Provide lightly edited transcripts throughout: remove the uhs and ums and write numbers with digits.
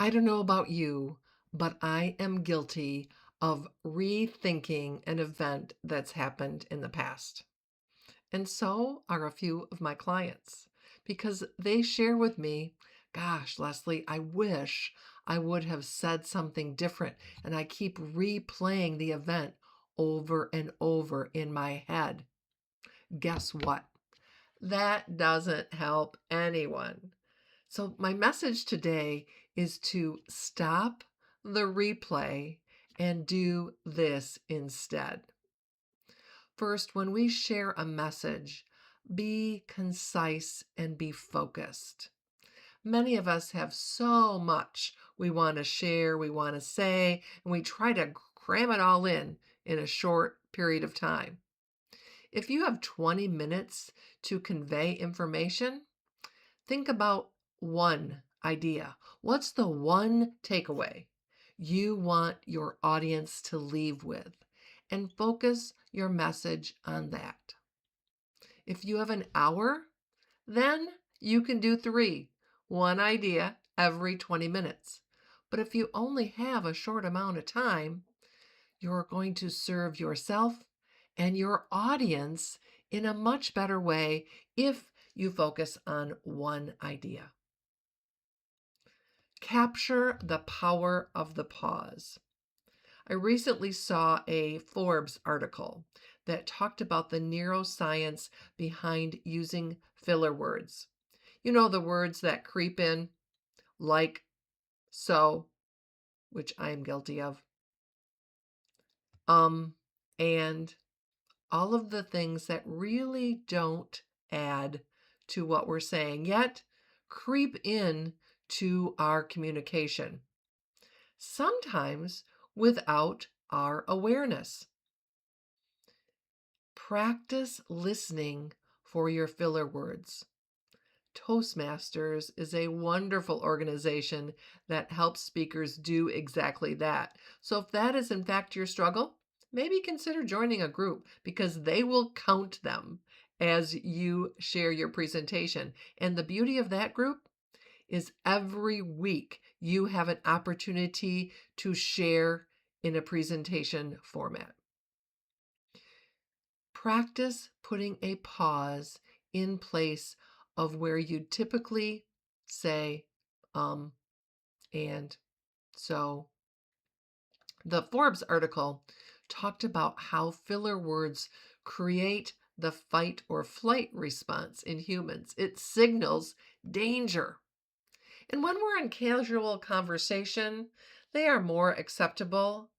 I don't know about you, but I am guilty of rethinking an event that's happened in the past. And so are a few of my clients because they share with me, gosh, Leslie, I wish I would have said something different. And I keep replaying the event over and over in my head. Guess what? That doesn't help anyone. So, my message today is to stop the replay and do this instead. First, when we share a message, be concise and be focused. Many of us have so much we want to share, we want to say, and we try to cram it all in a short period of time. If you have 20 minutes to convey information, think about one idea. What's the one takeaway you want your audience to leave with? And focus your message on that. If you have an hour, then you can do three, one idea every 20 minutes. But if you only have a short amount of time, you're going to serve yourself and your audience in a much better way if you focus on one idea. Capture the power of the pause. I recently saw a Forbes article that talked about the neuroscience behind using filler words. You know, the words that creep in, like, so, which I am guilty of, um, and all of the things that really don't add to what we're saying, yet creep in to our communication, sometimes without our awareness. Practice listening for your filler words. Toastmasters is a wonderful organization that helps speakers do exactly that. So, if that is in fact your struggle, maybe consider joining a group because they will count them as you share your presentation. And the beauty of that group is every week you have an opportunity to share in a presentation format. Practice putting a pause in place of where you typically say, um, and so. The Forbes article talked about how filler words create the fight or flight response in humans. It signals danger. And when we're in casual conversation, they are more acceptable.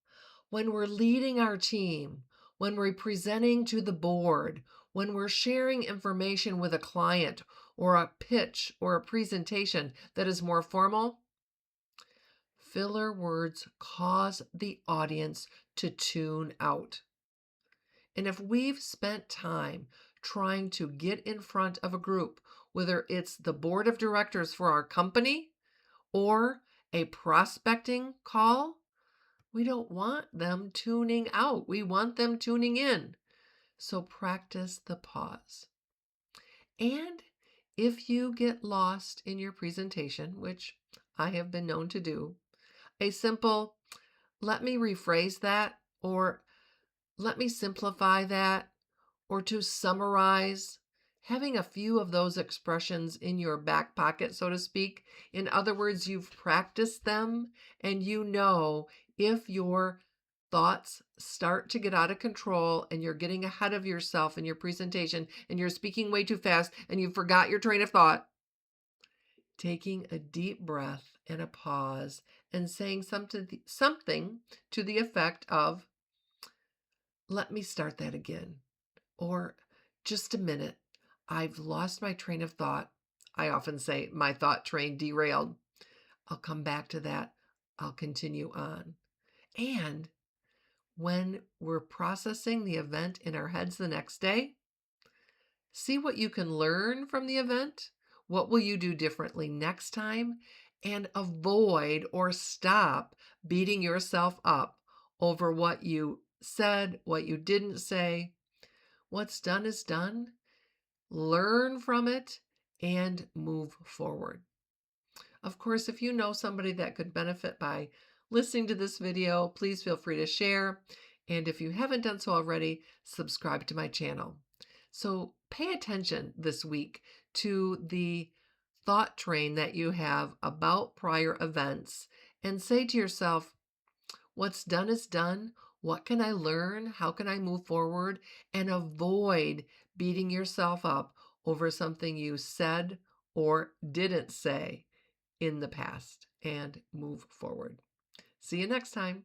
When we're leading our team, when we're presenting to the board, when we're sharing information with a client or a pitch or a presentation that is more formal, filler words cause the audience to tune out. And if we've spent time trying to get in front of a group, whether it's the board of directors for our company or a prospecting call, we don't want them tuning out. We want them tuning in. So practice the pause. And if you get lost in your presentation, which I have been known to do, a simple, let me rephrase that, or let me simplify that, or to summarize, having a few of those expressions in your back pocket, so to speak. In other words, you've practiced them and you know if your thoughts start to get out of control and you're getting ahead of yourself in your presentation and you're speaking way too fast and you forgot your train of thought, taking a deep breath and a pause and saying something to the effect of, let me start that again. Or just a minute, I've lost my train of thought. I often say my thought train derailed. I'll come back to that. I'll continue on. And when we're processing the event in our heads the next day, see what you can learn from the event. What will you do differently next time? And avoid or stop beating yourself up over what you said, what you didn't say. What's done is done. Learn from it and move forward. Of course, if you know somebody that could benefit by listening to this video, please feel free to share. And if you haven't done so already, subscribe to my channel. So pay attention this week to the thought train that you have about prior events and say to yourself, what's done is done. What can I learn? How can I move forward? And avoid beating yourself up over something you said or didn't say in the past and move forward. See you next time.